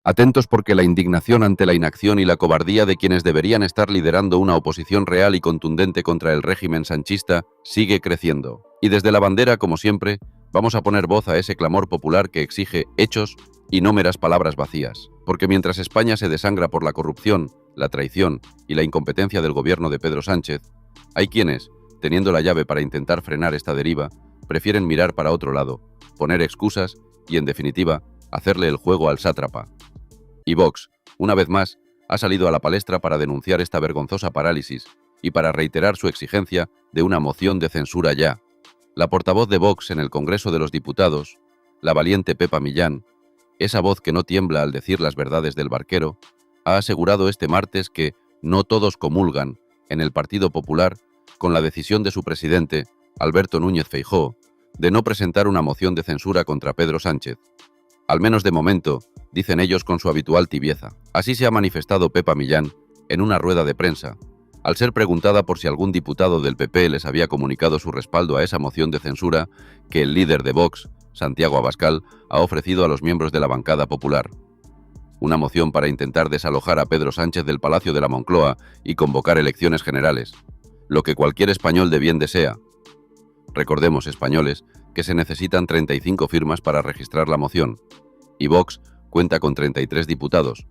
Atentos porque la indignación ante la inacción y la cobardía de quienes deberían estar liderando una oposición real y contundente contra el régimen sanchista sigue creciendo. Y desde la bandera, como siempre, vamos a poner voz a ese clamor popular que exige hechos y no meras palabras vacías. Porque mientras España se desangra por la corrupción, la traición y la incompetencia del gobierno de Pedro Sánchez, hay quienes, teniendo la llave para intentar frenar esta deriva, prefieren mirar para otro lado, poner excusas y, en definitiva, hacerle el juego al sátrapa. Y Vox, una vez más, ha salido a la palestra para denunciar esta vergonzosa parálisis y para reiterar su exigencia de una moción de censura ya. La portavoz de Vox en el Congreso de los Diputados, la valiente Pepa Millán, esa voz que no tiembla al decir las verdades del barquero, ha asegurado este martes que no todos comulgan, en el Partido Popular, con la decisión de su presidente, Alberto Núñez Feijóo, de no presentar una moción de censura contra Pedro Sánchez. Al menos de momento, dicen ellos con su habitual tibieza. Así se ha manifestado Pepa Millán en una rueda de prensa, al ser preguntada por si algún diputado del PP les había comunicado su respaldo a esa moción de censura que el líder de Vox, Santiago Abascal, ha ofrecido a los miembros de la bancada popular. Una moción para intentar desalojar a Pedro Sánchez del Palacio de la Moncloa y convocar elecciones generales, lo que cualquier español de bien desea. Recordemos, españoles, que se necesitan 35 firmas para registrar la moción, y Vox cuenta con 33 diputados,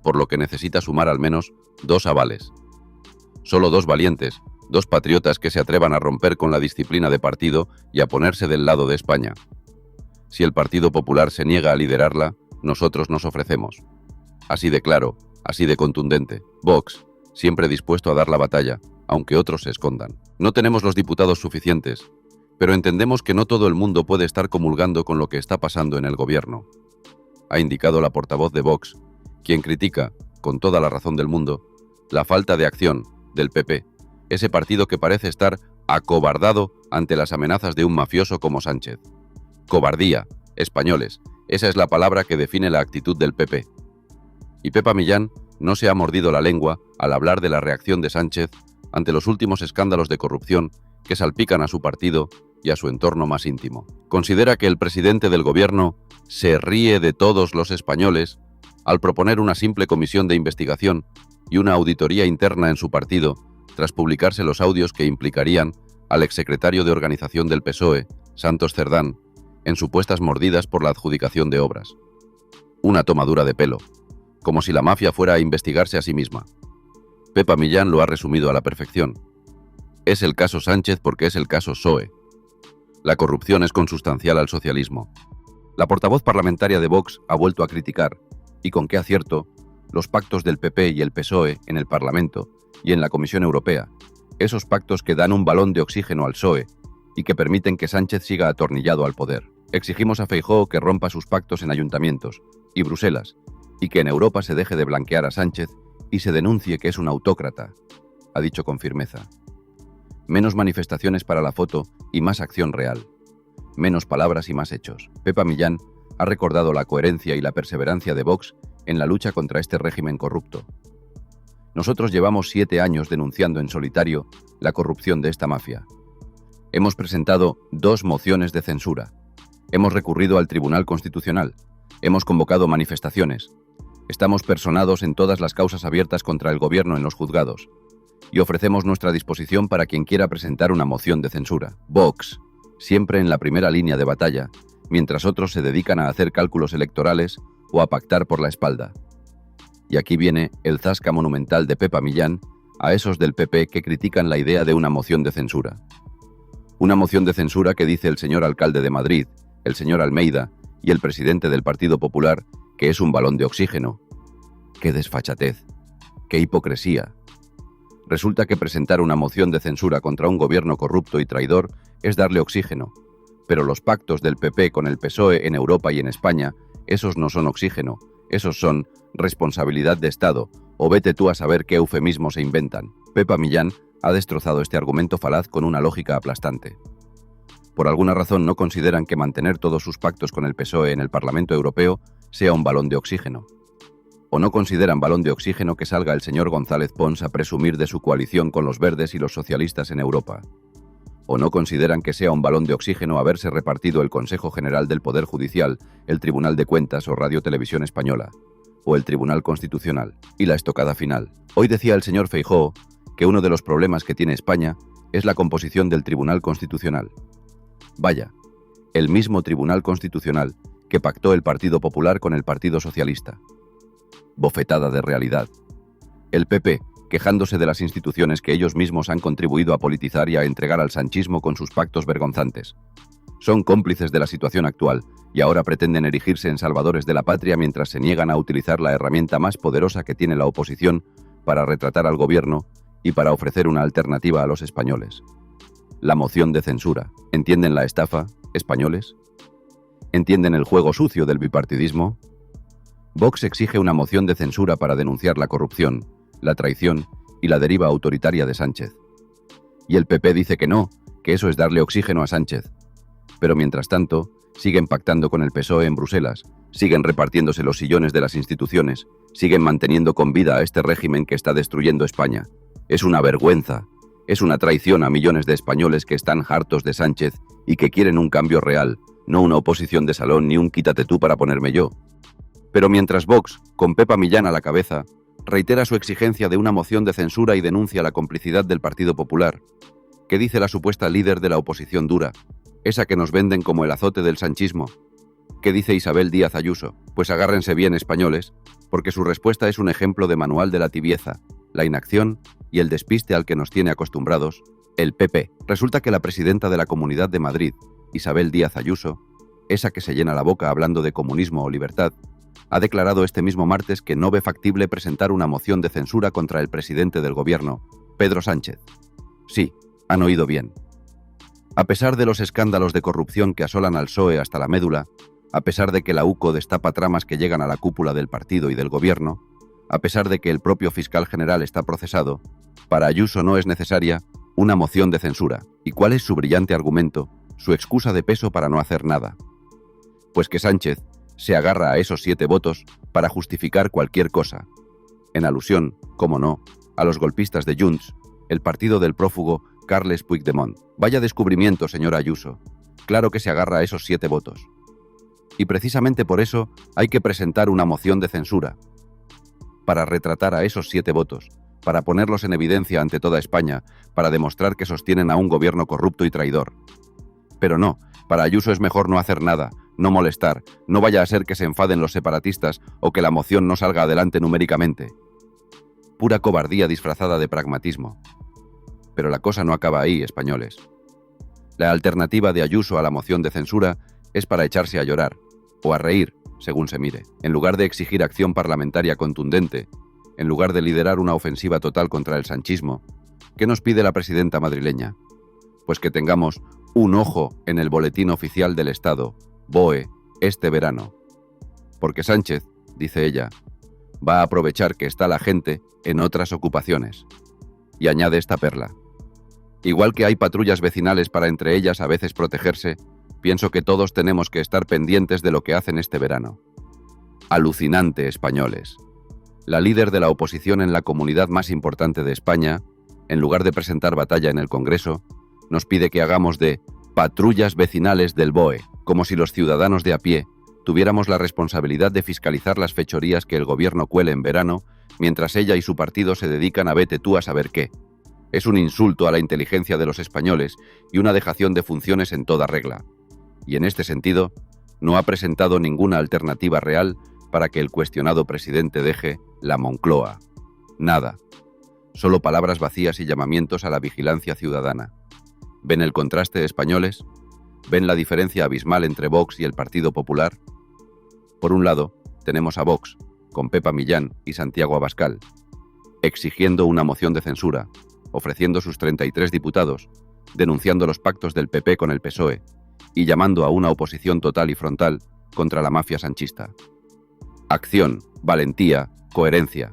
por lo que necesita sumar al menos 2 avales. Solo 2 valientes, 2 patriotas que se atrevan a romper con la disciplina de partido y a ponerse del lado de España. Si el Partido Popular se niega a liderarla, nosotros nos ofrecemos. Así de claro, así de contundente. Vox, siempre dispuesto a dar la batalla, aunque otros se escondan. No tenemos los diputados suficientes, pero entendemos que no todo el mundo puede estar comulgando con lo que está pasando en el gobierno, ha indicado la portavoz de Vox, quien critica, con toda la razón del mundo, la falta de acción del PP, ese partido que parece estar acobardado ante las amenazas de un mafioso como Sánchez. Cobardía, españoles, esa es la palabra que define la actitud del PP. Y Pepa Millán no se ha mordido la lengua al hablar de la reacción de Sánchez ante los últimos escándalos de corrupción que salpican a su partido y a su entorno más íntimo. Considera que el presidente del gobierno se ríe de todos los españoles al proponer una simple comisión de investigación y una auditoría interna en su partido tras publicarse los audios que implicarían al exsecretario de Organización del PSOE, Santos Cerdán, en supuestas mordidas por la adjudicación de obras. Una tomadura de pelo, como si la mafia fuera a investigarse a sí misma. Pepa Millán lo ha resumido a la perfección. Es el caso Sánchez porque es el caso PSOE. La corrupción es consustancial al socialismo. La portavoz parlamentaria de Vox ha vuelto a criticar, y con qué acierto, los pactos del PP y el PSOE en el Parlamento y en la Comisión Europea, esos pactos que dan un balón de oxígeno al PSOE y que permiten que Sánchez siga atornillado al poder. Exigimos a Feijóo que rompa sus pactos en ayuntamientos y Bruselas, y que en Europa se deje de blanquear a Sánchez y se denuncie que es un autócrata, ha dicho con firmeza. Menos manifestaciones para la foto y más acción real. Menos palabras y más hechos. Pepa Millán ha recordado la coherencia y la perseverancia de Vox en la lucha contra este régimen corrupto. Nosotros llevamos 7 años denunciando en solitario la corrupción de esta mafia. Hemos presentado 2 mociones de censura. Hemos recurrido al Tribunal Constitucional. Hemos convocado manifestaciones. Estamos personados en todas las causas abiertas contra el gobierno en los juzgados. Y ofrecemos nuestra disposición para quien quiera presentar una moción de censura. Vox, siempre en la primera línea de batalla, mientras otros se dedican a hacer cálculos electorales o a pactar por la espalda. Y aquí viene el zasca monumental de Pepa Millán a esos del PP que critican la idea de una moción de censura. Una moción de censura que dice el señor alcalde de Madrid, el señor Almeida y el presidente del Partido Popular que es un balón de oxígeno. ¡Qué desfachatez! ¡Qué hipocresía! Resulta que presentar una moción de censura contra un gobierno corrupto y traidor es darle oxígeno, pero los pactos del PP con el PSOE en Europa y en España, esos no son oxígeno, esos son responsabilidad de Estado, o vete tú a saber qué eufemismos se inventan. Pepa Millán ha destrozado este argumento falaz con una lógica aplastante. Por alguna razón no consideran que mantener todos sus pactos con el PSOE en el Parlamento Europeo sea un balón de oxígeno. ¿O no consideran balón de oxígeno que salga el señor González Pons a presumir de su coalición con los verdes y los socialistas en Europa? ¿O no consideran que sea un balón de oxígeno haberse repartido el Consejo General del Poder Judicial, el Tribunal de Cuentas o Radio Televisión Española? o el Tribunal Constitucional. Y la estocada final. Hoy decía el señor Feijóo que uno de los problemas que tiene España es la composición del Tribunal Constitucional. Vaya, el mismo Tribunal Constitucional que pactó el Partido Popular con el Partido Socialista. Bofetada de realidad. El PP, quejándose de las instituciones que ellos mismos han contribuido a politizar y a entregar al sanchismo con sus pactos vergonzantes. Son cómplices de la situación actual y ahora pretenden erigirse en salvadores de la patria mientras se niegan a utilizar la herramienta más poderosa que tiene la oposición para retratar al gobierno y para ofrecer una alternativa a los españoles. La moción de censura. ¿Entienden la estafa, españoles? ¿Entienden el juego sucio del bipartidismo? Vox exige una moción de censura para denunciar la corrupción, la traición y la deriva autoritaria de Sánchez. Y el PP dice que no, que eso es darle oxígeno a Sánchez. Pero mientras tanto, siguen pactando con el PSOE en Bruselas, siguen repartiéndose los sillones de las instituciones, siguen manteniendo con vida a este régimen que está destruyendo España. Es una vergüenza, es una traición a millones de españoles que están hartos de Sánchez y que quieren un cambio real, no una oposición de salón ni un quítate tú para ponerme yo. Pero mientras Vox, con Pepa Millán a la cabeza, reitera su exigencia de una moción de censura y denuncia la complicidad del Partido Popular, ¿qué dice la supuesta líder de la oposición dura? Esa que nos venden como el azote del sanchismo. ¿Qué dice Isabel Díaz Ayuso? Pues agárrense bien, españoles, porque su respuesta es un ejemplo de manual de la tibieza, la inacción y el despiste al que nos tiene acostumbrados el PP. Resulta que la presidenta de la Comunidad de Madrid, Isabel Díaz Ayuso, esa que se llena la boca hablando de comunismo o libertad, ha declarado este mismo martes que no ve factible presentar una moción de censura contra el presidente del gobierno, Pedro Sánchez. Sí, han oído bien. A pesar de los escándalos de corrupción que asolan al PSOE hasta la médula, a pesar de que la UCO destapa tramas que llegan a la cúpula del partido y del gobierno, a pesar de que el propio fiscal general está procesado, para Ayuso no es necesaria una moción de censura. ¿Y cuál es su brillante argumento, su excusa de peso para no hacer nada? Pues que Sánchez se agarra a esos 7 votos para justificar cualquier cosa, en alusión, como no, a los golpistas de Junts, el partido del prófugo Carles Puigdemont. Vaya descubrimiento, señora Ayuso. Claro que se agarra a esos 7 votos. Y precisamente por eso hay que presentar una moción de censura, para retratar a esos 7 votos, para ponerlos en evidencia ante toda España, para demostrar que sostienen a un gobierno corrupto y traidor. Pero no, para Ayuso es mejor no hacer nada, no molestar, no vaya a ser que se enfaden los separatistas o que la moción no salga adelante numéricamente. Pura cobardía disfrazada de pragmatismo. Pero la cosa no acaba ahí, españoles. La alternativa de Ayuso a la moción de censura es para echarse a llorar, o a reír, según se mire. En lugar de exigir acción parlamentaria contundente, en lugar de liderar una ofensiva total contra el sanchismo, ¿qué nos pide la presidenta madrileña? Pues que tengamos un ojo en el Boletín Oficial del Estado, BOE, este verano. Porque Sánchez, dice ella, va a aprovechar que está la gente en otras ocupaciones. Y añade esta perla. Igual que hay patrullas vecinales para entre ellas a veces protegerse, pienso que todos tenemos que estar pendientes de lo que hacen este verano. Alucinante, españoles. La líder de la oposición en la comunidad más importante de España, en lugar de presentar batalla en el Congreso, nos pide que hagamos de patrullas vecinales del BOE, como si los ciudadanos de a pie tuviéramos la responsabilidad de fiscalizar las fechorías que el gobierno cuele en verano, mientras ella y su partido se dedican a vete tú a saber qué. Es un insulto a la inteligencia de los españoles y una dejación de funciones en toda regla. Y en este sentido, no ha presentado ninguna alternativa real para que el cuestionado presidente deje la Moncloa. Nada. Solo palabras vacías y llamamientos a la vigilancia ciudadana. ¿Ven el contraste, españoles? ¿Ven la diferencia abismal entre Vox y el Partido Popular? Por un lado, tenemos a Vox, con Pepa Millán y Santiago Abascal, exigiendo una moción de censura, ofreciendo sus 33 diputados, denunciando los pactos del PP con el PSOE y llamando a una oposición total y frontal contra la mafia sanchista. Acción, valentía, coherencia.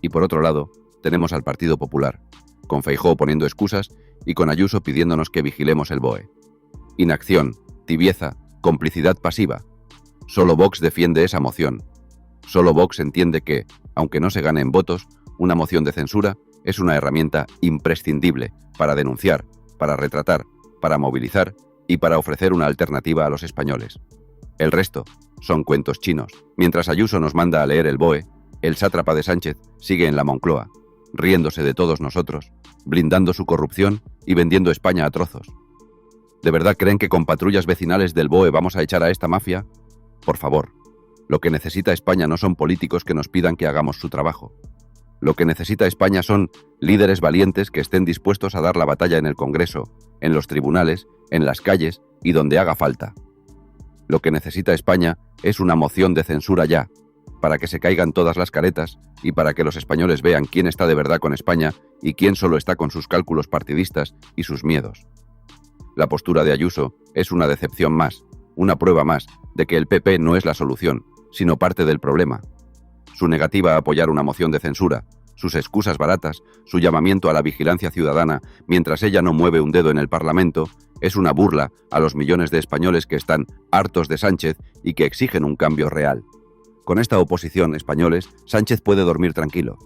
Y por otro lado, tenemos al Partido Popular, con Feijóo poniendo excusas y con Ayuso pidiéndonos que vigilemos el BOE. Inacción, tibieza, complicidad pasiva. Solo Vox defiende esa moción. Solo Vox entiende que, aunque no se gane en votos, una moción de censura es una herramienta imprescindible para denunciar, para retratar, para movilizar y para ofrecer una alternativa a los españoles. El resto, son cuentos chinos. Mientras Ayuso nos manda a leer el BOE, el sátrapa de Sánchez sigue en la Moncloa, riéndose de todos nosotros, blindando su corrupción y vendiendo España a trozos. ¿De verdad creen que con patrullas vecinales del BOE vamos a echar a esta mafia? Por favor, lo que necesita España no son políticos que nos pidan que hagamos su trabajo. Lo que necesita España son líderes valientes que estén dispuestos a dar la batalla en el Congreso, en los tribunales, en las calles y donde haga falta. Lo que necesita España es una moción de censura ya, para que se caigan todas las caretas y para que los españoles vean quién está de verdad con España y quién solo está con sus cálculos partidistas y sus miedos. La postura de Ayuso es una decepción más, una prueba más de que el PP no es la solución, sino parte del problema. Su negativa a apoyar una moción de censura, sus excusas baratas, su llamamiento a la vigilancia ciudadana mientras ella no mueve un dedo en el Parlamento, es una burla a los millones de españoles que están hartos de Sánchez y que exigen un cambio real. Con esta oposición, españoles, Sánchez puede dormir tranquilo.